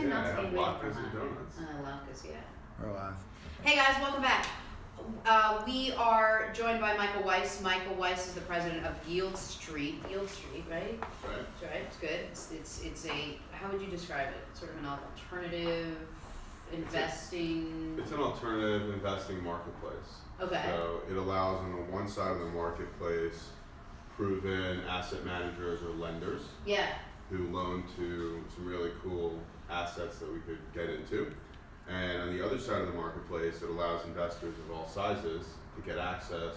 Usually not to gain weight from latkes and donuts. Latkes, yeah. We're live. Hey guys, welcome back. We are joined by Michael Weiss. Michael Weiss is the president of YieldStreet. YieldStreet, right? Right. That's right. It's good. It's a, how would you describe it? Sort of an alternative investing. It's an alternative investing marketplace. Okay. So it allows on the one side of the marketplace proven asset managers or lenders. Yeah. Who loan to some really cool assets that we could get into. And on the other side of the marketplace, it allows investors of all sizes to get access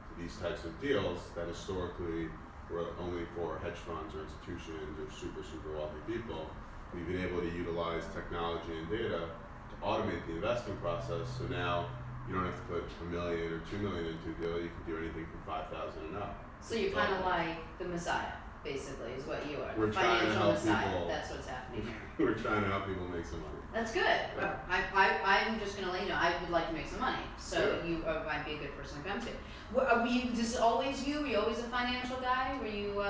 to these types of deals that historically were only for hedge funds or institutions or super wealthy people. We've been able to utilize technology and data to automate the investing process. So now you don't have to put $1 million or $2 million into a deal. You can do anything from $5,000 and up. So you're kind of like the Messiah, basically, is what you are. We're trying to Financial help Messiah. people. That's what's happening here. We're trying to help people make some money. That's good. Yeah. I'm just going to let you know, I would like to make some money. So Sure. you might be a good person to come to. Were you, is this always you? Were you always a financial guy? Were you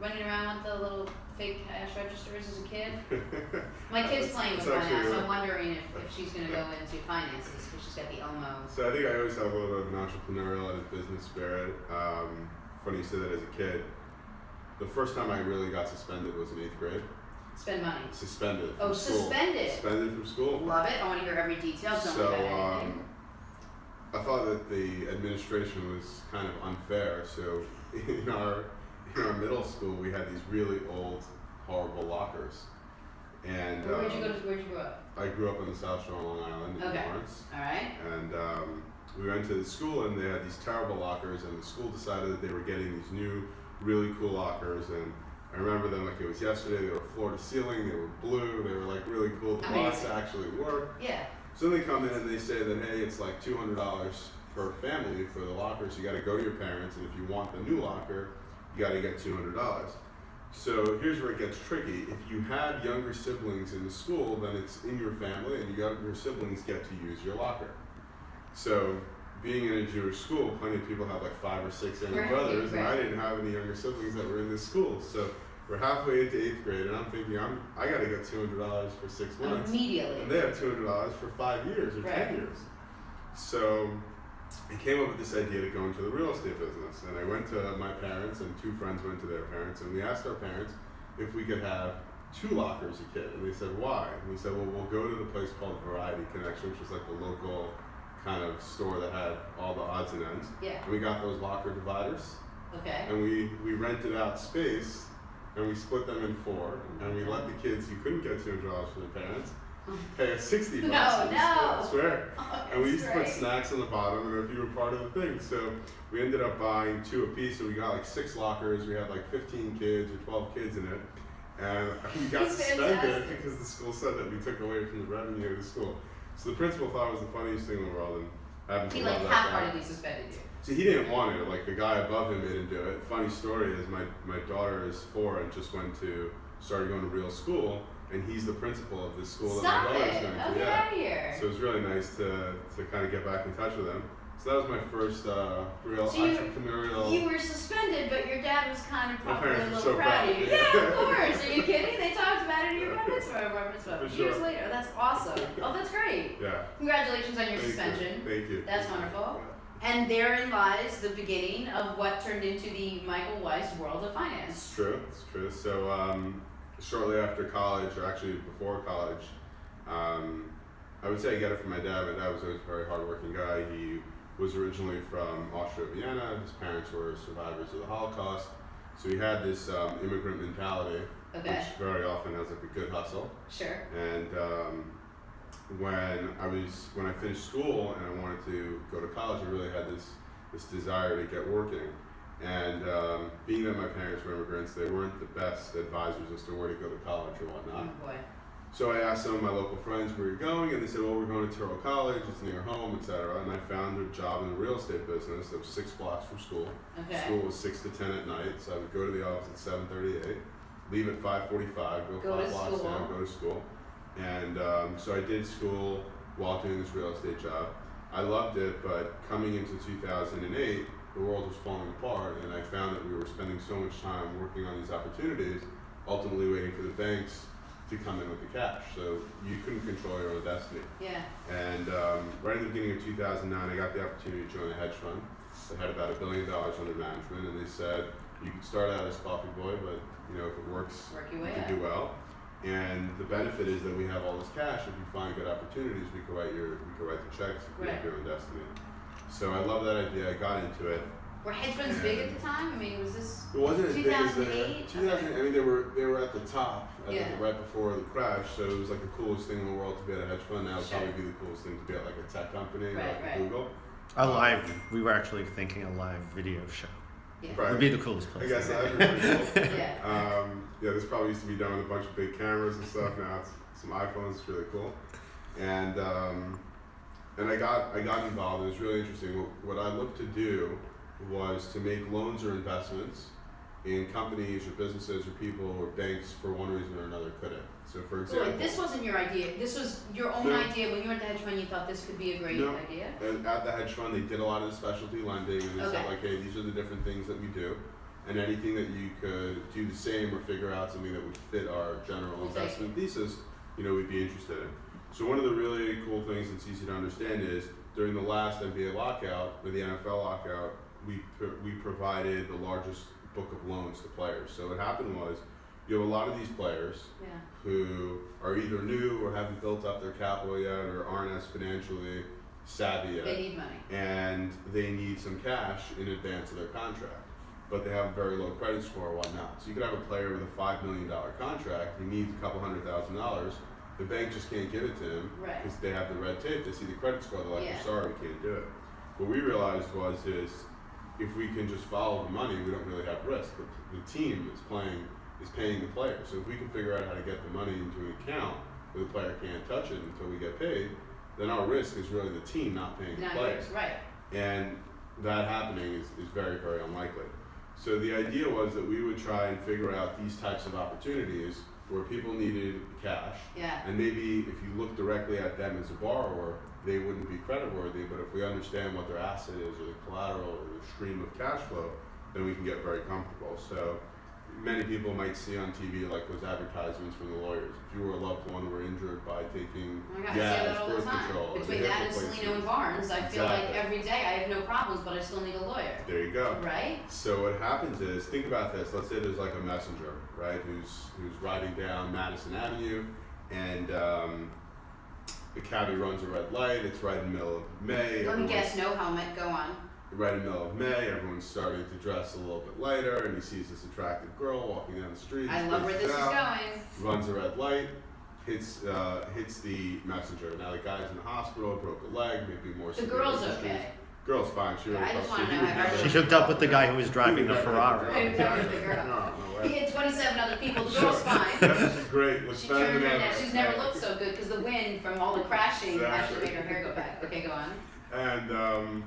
running around with the little fake cash registers as a kid? My kid's playing with one now, so I'm wondering if she's going to go into finances because she's got the Emoze. So I think I always had a little bit of an entrepreneurial and business spirit. Funny you say that as a kid. The first time I really got suspended was in 8th grade. Spend money. Suspended. Oh, suspended. Suspended from school. Love it. I want to hear every detail. Don't So anything. I thought that the administration was kind of unfair. So in our middle school, we had these really old, horrible lockers. And Where'd you grow up? I grew up on the South Shore of Long Island in Lawrence. All right. And we went to the school, and they had these terrible lockers, and the school decided that they were getting these new, really cool lockers. And I remember them like it was yesterday. They were floor to ceiling. They were blue. They were like really cool. The locks actually work. Yeah. So they come in and they say that, hey, it's like $200 per family for the lockers. You got to go to your parents, and if you want the new locker, you got to get $200. So here's where it gets tricky. If you have younger siblings in the school, then it's in your family, and your siblings get to use your locker. So being in a Jewish school, plenty of people have like 5 or 6 younger brothers, and I didn't have any younger siblings that were in this school. So we're halfway into 8th grade, and I'm thinking, I got to get $200 for 6 months. Immediately. And they have $200 for 5 years or 10 years. So I came up with this idea to go into the real estate business. And I went to my parents, and 2 friends went to their parents, and we asked our parents if we could have 2 lockers a kid. And they said, why? And we said, well, we'll go to the place called Variety Connection, which is like the local kind of store that had all the odds and ends. Yeah. And we got those locker dividers. Okay. And we rented out space, and we split them in 4, and we let the kids who couldn't get $200 for their parents pay us $60. No. I swear. Oh, and we used to put snacks on the bottom, and if you were part of the thing. So we ended up buying 2 apiece, so we got like 6 lockers. We had like 15 kids or 12 kids in it. And we got suspended because the school said that we took away from the revenue of the school. So the principal thought it was the funniest thing in the world, and happened to he love like that half-heartedly suspended you. See, he didn't want it. Like the guy above him made him do it. Funny story is my daughter is 4 and just started going to real school, and he's the principal of this school Stop that my daughter's it. going to. Oh, get out of here. So it was really nice to kind of get back in touch with him. So that was my first real entrepreneurial. You were suspended, but your dad was kind of probably a little so proud of you. Yeah, of course. Are you kidding? They talked about it in your bar mitzvah. Years later. That's awesome. Oh, that's great. Yeah. Congratulations on your suspension. Thank you. That's wonderful. And therein lies the beginning of what turned into the Michael Weiss world of finance. It's true. It's true. So shortly after college, or actually before college, I would say I got it from my dad. My dad was always a very hardworking guy. He was originally from Austria-Vienna. His parents were survivors of the Holocaust. So he had this immigrant mentality, which very often has like a good hustle. Sure. And when I finished school and I wanted to go to college, I really had this desire to get working. And being that my parents were immigrants, they weren't the best advisors as to where to go to college or whatnot. Oh boy. So I asked some of my local friends where you're going, and they said, well, we're going to Turo College, it's near home, etc. And I found a job in the real estate business that was 6 blocks from school. Okay. School was 6 to 10 at night, so I would go to the office at 7:38, leave at 5:45, go 5 blocks down, go to school. And so I did school while doing this real estate job. I loved it, but coming into 2008, the world was falling apart, and I found that we were spending so much time working on these opportunities, ultimately waiting for the banks to come in with the cash. So you couldn't control your own destiny. Yeah. And right in the beginning of 2009, I got the opportunity to join a hedge fund that had about $1 billion under management, and they said you can start out as coffee boy, but if it works, you can do well. And the benefit is that we have all this cash. If you find good opportunities, we can write the checks and create your own destiny. So I love that idea. I got into it. Were hedge funds big at the time? I mean, was this? It wasn't as big as 2008. 2000. I mean, they were at the top, right before the crash. So it was like the coolest thing in the world to be at a hedge fund. Now it'd probably be the coolest thing to be at like a tech company, like Google. We were actually thinking a live video show. Yeah. Right. Would be the coolest place. I guess that would be pretty cool. Yeah. This probably used to be done with a bunch of big cameras and stuff. Now it's some iPhones. It's really cool. And I got involved. It was really interesting. What I looked to do was to make loans or investments in companies or businesses or people or banks for one reason or another couldn't. So for example, this wasn't your idea. This was your own idea. When you were at the hedge fund, you thought this could be a great idea. And at the hedge fund, they did a lot of the specialty lending, and they said like, hey, these are the different things that we do, and anything that you could do the same or figure out something that would fit our general investment thesis, we'd be interested in. So one of the really cool things that's easy to understand is during the last NBA lockout or the NFL lockout, we provided the largest book of loans to players. So what happened was you have a lot of these players who are either new or haven't built up their capital yet or aren't as financially savvy yet. They need money. And they need some cash in advance of their contract. But they have a very low credit score or whatnot. So you could have a player with a $5 million contract, he needs a couple $100,000. The bank just can't give it to him because they have the red tape. They see the credit score, they're like, we're sorry, we can't do it. What we realized is if we can just follow the money, we don't really have risk. The team is paying the player. So if we can figure out how to get the money into an account where the player can't touch it until we get paid, then our risk is really the team not paying the player. And that happening is very, very unlikely. So the idea was that we would try and figure out these types of opportunities where people needed cash, and maybe if you look directly at them as a borrower, they wouldn't be creditworthy, but if we understand what their asset is or the collateral or the stream of cash flow, then we can get very comfortable. So many people might see on TV like those advertisements from the lawyers. If you were a loved one who were injured by taking gas, birth control. Between that and Celino and Barnes, I feel like every day I have no problems, but I still need a lawyer. There you go. Right? So what happens is, think about this. Let's say there's like a messenger, right, who's riding down Madison Avenue, and the cabbie runs a red light. It's right in the middle of May. Let me guess, no helmet. Go on. Right in the middle of May, everyone's starting to dress a little bit lighter, and he sees this attractive girl walking down the street. I love where this is going. Runs a red light, hits the messenger. Now the guy's in the hospital, broke a leg, maybe more. The girl's okay. Girl's fine. She hooked up with the guy who was driving the Ferrari. He hit 27 other people. The girl's fine. That's great. She turned her neck. She's never looked so good because the wind from all the crashing actually made her hair go back. Okay, go on. And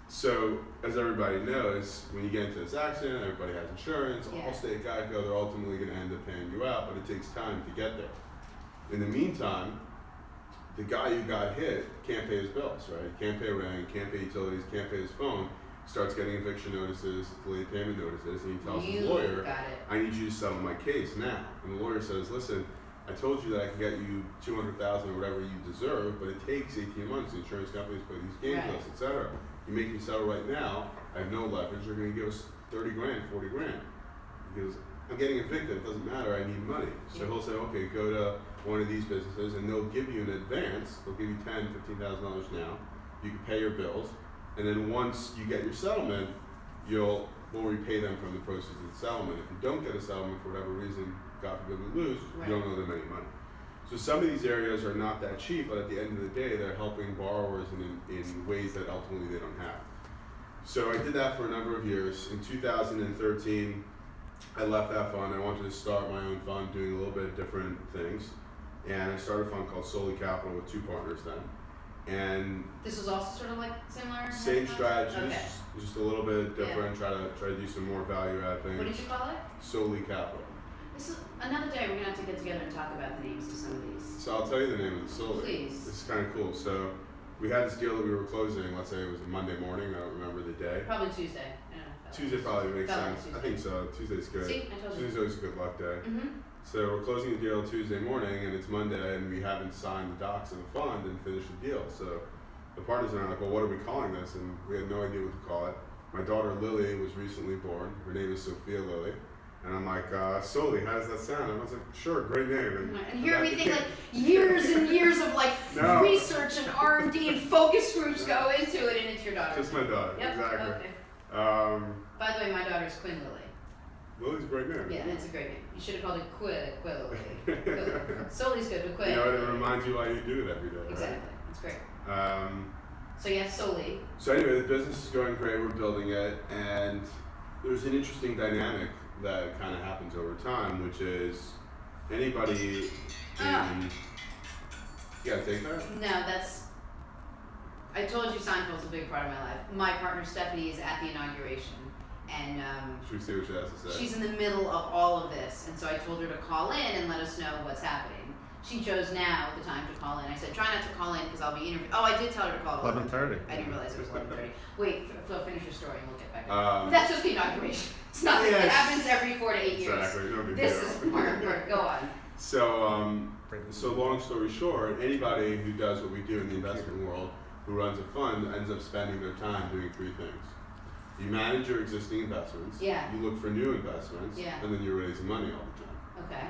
so, as everybody knows, when you get into this accident, everybody has insurance. Allstate, Geico, they're ultimately going to end up paying you out, but it takes time to get there. In the meantime, the guy who got hit can't pay his bills, right? He can't pay rent, can't pay utilities, can't pay his phone. Starts getting eviction notices, delayed payment notices, and he tells his lawyer, I need you to settle my case now. And the lawyer says, listen, I told you that I can get you $200,000 or whatever you deserve, but it takes 18 months. The insurance companies put these games to us, etc. You make me settle right now, I have no leverage, they're going to give us 30 grand, 40 grand. He goes, I'm getting evicted, it doesn't matter, I need money. So he'll say, okay, go to one of these businesses and they'll give you in advance, they'll give you $10,000, $15,000 now, you can pay your bills, and then once you get your settlement, we'll repay them from the proceeds of the settlement. If you don't get a settlement for whatever reason, God forbid we lose, you don't owe them any money. So some of these areas are not that cheap, but at the end of the day, they're helping borrowers in ways that ultimately they don't have. So I did that for a number of years. In 2013, I left that fund. I wanted to start my own fund, doing a little bit of different things. And I started a fund called Solely Capital with two partners then. And this was also sort of like similar? Same strategy, just a little bit different, try to do some more value add things. What did you call it? Solely Capital. This is another day we're going to have to get together and talk about the names of some of these. So I'll tell you the name of the Solely. Please. This is kind of cool. So we had this deal that we were closing, let's say it was a Monday morning, I don't remember the day. Probably Tuesday. Tuesday probably makes sense. I think so. Tuesday's good. See, I told you. Tuesday's always a good luck day. So we're closing the deal Tuesday morning, and it's Monday, and we haven't signed the docs of the fund and finished the deal. So the partners and I are like, well, what are we calling this? And we had no idea what to call it. My daughter Lily was recently born. Her name is Sophia Lily. And I'm like, Soli, how does that sound? And I was like, sure, great name. And here we think like years and years of like research and R&D and focus groups go into it, and it's your daughter. Just my daughter, yep. Exactly. Okay. By the way, my daughter's Quinn Lily. Lily's a great name. Yeah, that's a great name. You should have called it Lily. Soli's good, but Quinn. You know, it reminds you why you do it every day, right? Exactly. That's great. So you have Soli. So anyway, the business is going great. We're building it, and there's an interesting dynamic that kind of happens over time, which is anybody in... You gotta take that? No, that's... I told you Seinfeld's a big part of my life. My partner Stephanie is at the inauguration, and should we see what she has to say? She's in the middle of all of this, and so I told her to call in and let us know what's happening. She chose now the time to call in. I said, try not to call in because I'll be interviewed. Oh, I did tell her to call at 11:30. I didn't realize it was 11:30. Wait, finish your story and we'll get back to it. That's just the inauguration. It's not like it happens every 4 to 8 years. Exactly. This is more. Go on. So long story short, anybody who does what we do in the investment world, who runs a fund, ends up spending their time doing three things. You manage your existing investments. Yeah. You look for new investments. Yeah. And then you're raising money all the time. Okay.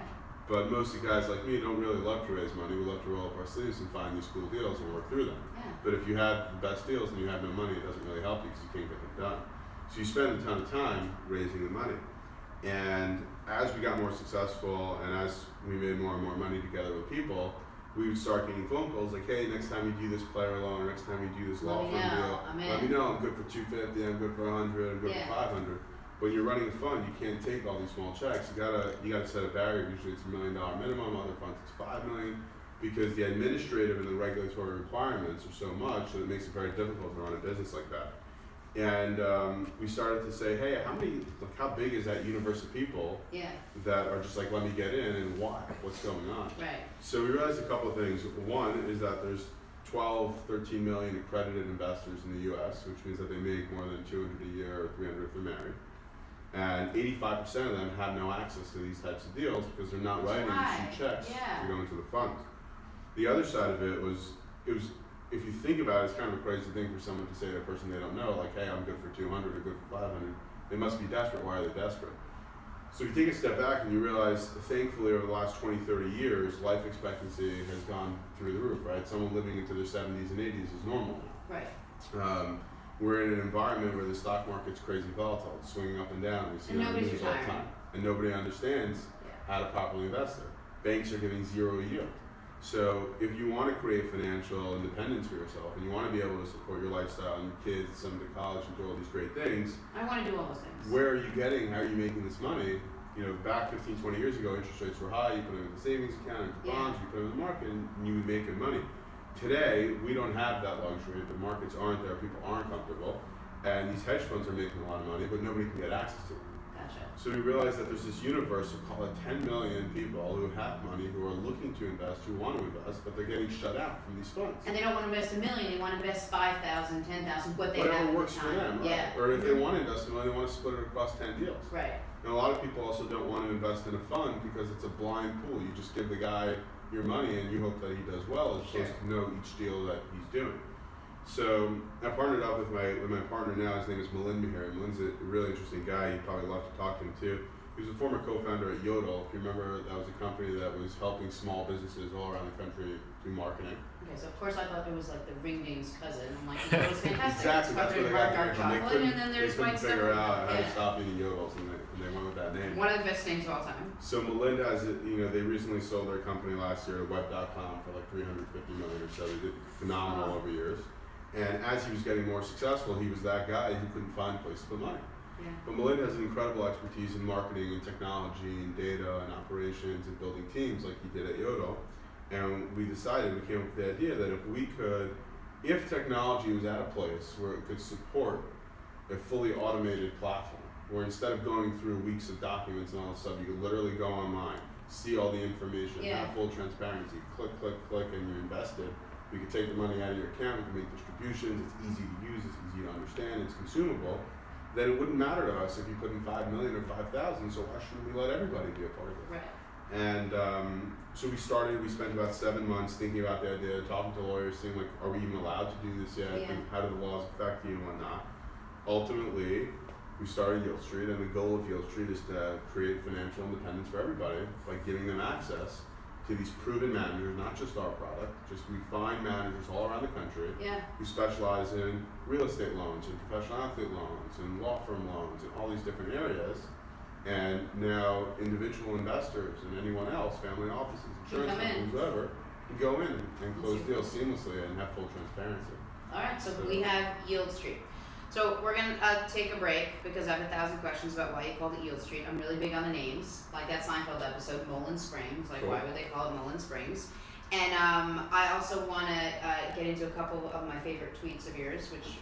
But most of the guys like me don't really love to raise money. We love to roll up our sleeves and find these cool deals and work through them. Yeah. But if you have the best deals and you have no money, it doesn't really help you because you can't get them done. So you spend a ton of time raising the money. And as we got more successful and as we made more and more money together with people, we would start getting phone calls like, hey, next time you do this player loan or next time you do this law firm deal, let me know. I'm good for $250, I'm good for $100, I'm good for $500. When you're running a fund, you can't take all these small checks. You gotta set a barrier. Usually it's $1 million minimum. Other funds it's $5 million, because the administrative and the regulatory requirements are so much that it makes it very difficult to run a business like that. And we started to say, hey, how big is that universe of people that are just like, let me get in, and why? What's going on? Right. So we realized a couple of things. One is that there's 12, 13 million accredited investors in the U.S., which means that they make more than 200 a year or 300 if they're married. And 85% of them have no access to these types of deals because they're not writing these checks to go into the funds. The other side of it was, if you think about it, it's kind of a crazy thing for someone to say to a person they don't know, like, hey, I'm good for 200 or good for 500. They must be desperate. Why are they desperate? So if you take a step back and you realize, thankfully, over the last 20, 30 years, life expectancy has gone through the roof, right? Someone living into their 70s and 80s is normal. Right. We're in an environment where the stock market's crazy volatile, it's swinging up and down. We see it on the news all the time. And nobody understands how to properly invest there. Banks are giving zero yield. So if you want to create financial independence for yourself and you want to be able to support your lifestyle and your kids, send them to college and do all these great things. I want to do all those things. Where are you getting, how are you making this money? You know, back 15, 20 years ago, interest rates were high, you put them in the savings account, into bonds, you put them in the market, and you would make good money. Today, we don't have that luxury. The markets aren't there, people aren't comfortable, and these hedge funds are making a lot of money, but nobody can get access to them. Gotcha. So we realized that there's this universe of, call it 10 million people who have money, who are looking to invest, who want to invest, but they're getting shut out from these funds. And they don't want to invest $1 million, they want to invest 5,000, 10,000, what they have Whatever at works the for time. them, right? Or if they want to invest in money, they want to split it across 10 deals. Right. And a lot of people also don't want to invest in a fund because it's a blind pool. You just give the guy your money and you hope that he does well, as opposed to know each deal that he's doing. So I partnered up with my partner now. His name is Melinda here. And Melinda's a really interesting guy. You'd probably love to talk to him too. He was a former co-founder at Yodel. If you remember, that was a company that was helping small businesses all around the country do marketing. Okay, so of course I thought it was like the Ring Ding's cousin. I'm like, it was fantastic. Exactly, that's where they got dark chocolate, and then there's white stuff. They couldn't figure out how to stop eating Yodels, and they went with that name. One of the best names of all time. So Melinda has, they recently sold their company last year to Web.com for like $350 million or so. They did phenomenal over years. And as he was getting more successful, he was that guy who couldn't find a place to put money. Yeah. But Melinda has an incredible expertise in marketing and technology and data and operations and building teams like he did at Yodel. And we came up with the idea that if technology was at a place where it could support a fully automated platform, where instead of going through weeks of documents and all this stuff, you could literally go online, see all the information, have full transparency, click, and you're invested. We could take the money out of your account, we can make distributions, it's easy to use, it's easy to understand, it's consumable. Then it wouldn't matter to us if you put in $5 million or $5,000, so why shouldn't we let everybody be a part of it? Right. And so we spent about 7 months thinking about the idea, talking to lawyers, seeing like, are we even allowed to do this yet? Yeah. And how do the laws affect you and whatnot? Ultimately, we started YieldStreet, and the goal of YieldStreet is to create financial independence for everybody by giving them access to these proven managers, not just our product, just we find managers all around the country who specialize in real estate loans and professional athlete loans and law firm loans and all these different areas. And now individual investors and anyone else, family offices, insurance companies, whoever, can go in and close deals seamlessly and have full transparency. All right, so we have YieldStreet. So we're going to take a break because I have 1,000 questions about why you called it YieldStreet. I'm really big on the names, like that Seinfeld episode, Mullen Springs. Like, why would they call it Mullen Springs? And I also want to get into a couple of my favorite tweets of yours, which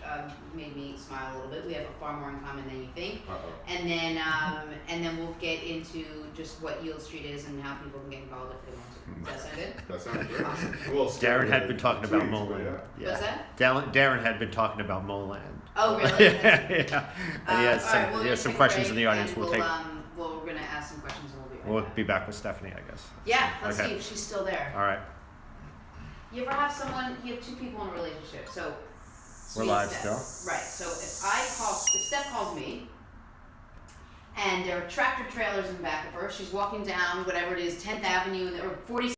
made me smile a little bit. We have far more in common than you think. And then we'll get into just what YieldStreet is and how people can get involved if they want to. Does that sound good? That sounds great. Awesome. Well, Darren had been talking about Moland. Yeah. What's that? Darren had been talking about Moland. Oh, really? Yeah. And he has some questions in the audience. We're going to ask some questions and we'll be back with Stephanie, I guess. Yeah, let's see if she's still there. All right. You ever have you have two people in a relationship, so we're live Steph. still. Right, so if Steph calls me, and there are tractor trailers in the back of her, she's walking down whatever it is, 10th Avenue or 40